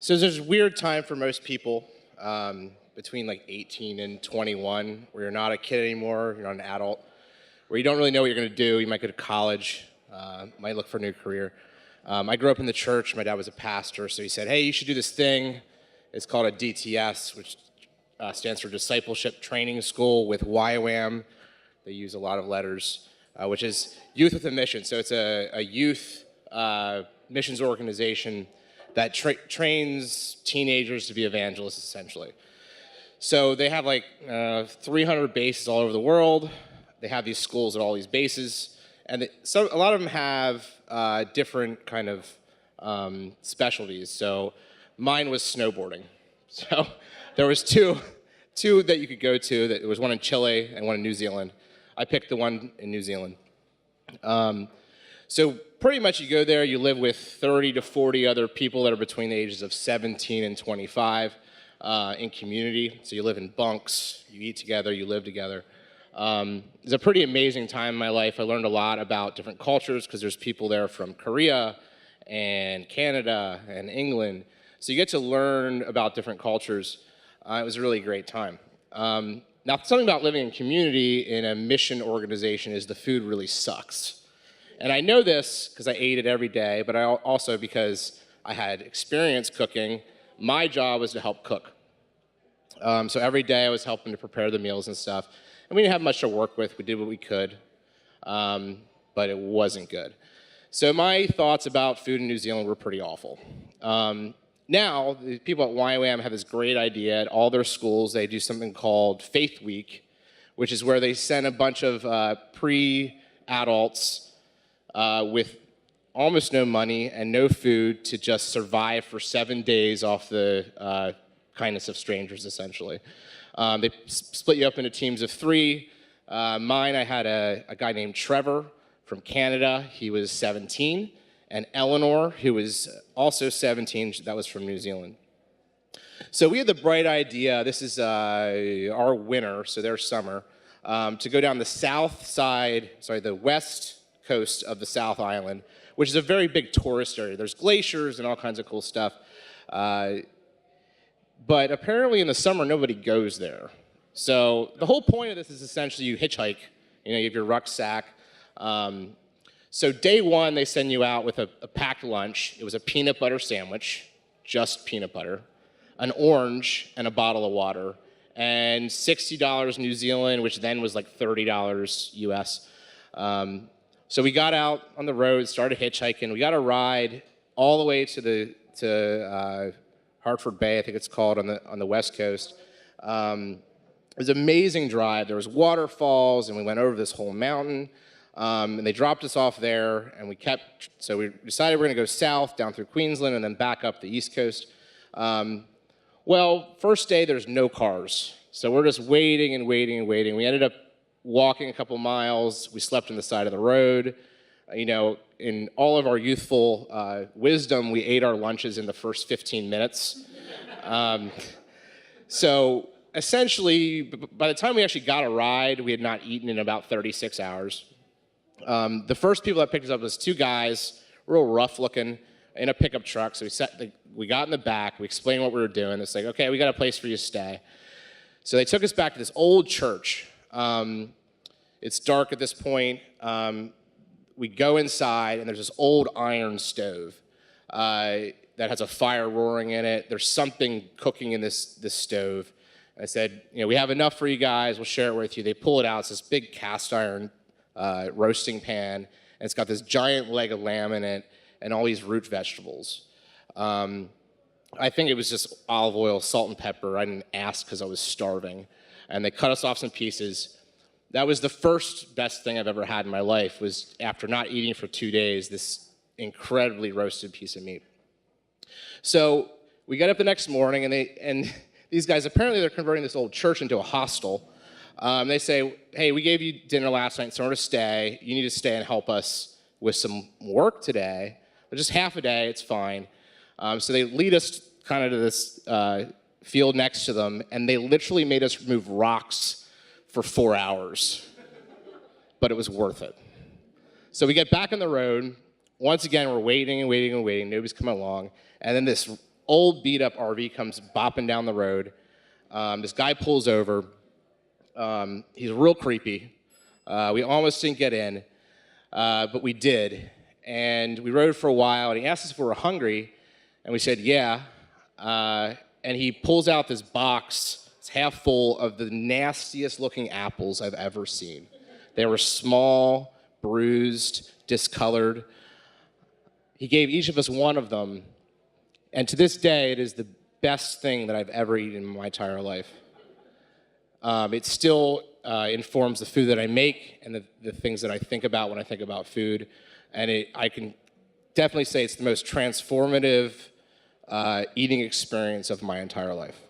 So there's a weird time for most people between like 18 and 21 where you're not a kid anymore, you're not an adult, where you don't really know what you're going to do. You might go to college, might look for a new career. I grew up in the church. My dad was a pastor, so he said, hey, you should do this thing. It's called a DTS, which stands for Discipleship Training School with YWAM. They use a lot of letters, which is Youth with a Mission. So it's a youth missions organization that trains teenagers to be evangelists, essentially. So they have like 300 bases all over the world. They have these schools at all these bases. And a lot of them have different kind of specialties. So mine was snowboarding. So there was two that you could go to. There was one in Chile and one in New Zealand. I picked the one in New Zealand. So pretty much you go there, you live with 30 to 40 other people that are between the ages of 17 and 25 in community. So you live in bunks, you eat together, you live together. It's a pretty amazing time in my life. I learned a lot about different cultures because there's people there from Korea and Canada and England. So you get to learn about different cultures. It was a really great time. Now, something about living in community in a mission organization is the food really sucks. And I know this because I ate it every day, but also because I had experience cooking. My job was to help cook. So every day I was helping to prepare the meals and stuff. And we didn't have much to work with. We did what we could, but it wasn't good. So my thoughts about food in New Zealand were pretty awful. Now, the people at YWAM have this great idea. At all their schools, they do something called Faith Week, which is where they send a bunch of pre-adults with almost no money and no food to just survive for 7 days off the kindness of strangers, essentially. They split you up into teams of 3. Mine, I had a guy named Trevor from Canada. He was 17. And Eleanor, who was also 17. That was from New Zealand. So we had the bright idea, this is our winter, so their summer, to go down the west coast of the South Island, which is a very big tourist area. There's glaciers and all kinds of cool stuff. But apparently in the summer, nobody goes there. So the whole point of this is essentially you hitchhike. You have your rucksack. So day one, they send you out with a packed lunch. It was a peanut butter sandwich, just peanut butter, an orange, and a bottle of water, and $60 New Zealand, which then was like $30 US. So we got out on the road, started hitchhiking. We got a ride all the way to Hartford Bay, I think it's called, on the west coast. It was an amazing drive. There was waterfalls, and we went over this whole mountain. And they dropped us off there, and we decided we're going to go south, down through Queensland, and then back up the east coast. Well, first day, there's no cars. So we're just waiting and waiting and waiting. We ended up walking a couple miles. We slept on the side of the road. In all of our youthful wisdom, we ate our lunches in the first 15 minutes. So essentially, by the time we actually got a ride, we had not eaten in about 36 hours. The first people that picked us up was 2 guys, real rough looking, in a pickup truck. So we got in the back, we explained what we were doing. It's like, okay, we got a place for you to stay. So they took us back to this old church. It's dark at this point. We go inside, and there's this old iron stove that has a fire roaring in it. There's something cooking in this stove. I said, we have enough for you guys. We'll share it with you. They pull it out. It's this big cast iron roasting pan, and it's got this giant leg of lamb in it and all these root vegetables. I think it was just olive oil, salt, and pepper. I didn't ask because I was starving. And they cut us off some pieces. That was the first best thing I've ever had in my life, was after not eating for 2 days, this incredibly roasted piece of meat. So we got up the next morning, and these guys, apparently they're converting this old church into a hostel. They say, hey, we gave you dinner last night, so we're to stay. You need to stay and help us with some work today. But just half a day, it's fine. So they lead us kind of to this field next to them, and they literally made us remove rocks for 4 hours. But it was worth it. So we get back on the road. Once again, we're waiting and waiting and waiting. Nobody's coming along. And then this old beat-up RV comes bopping down the road. This guy pulls over. He's real creepy. We almost didn't get in, but we did. And we rode for a while, and he asked us if we were hungry, and we said, yeah. And he pulls out this box. It's half full of the nastiest looking apples I've ever seen. They were small, bruised, discolored. He gave each of us one of them, and to this day, it is the best thing that I've ever eaten in my entire life. It still informs the food that I make and the things that I think about when I think about food. And I can definitely say it's the most transformative eating experience of my entire life.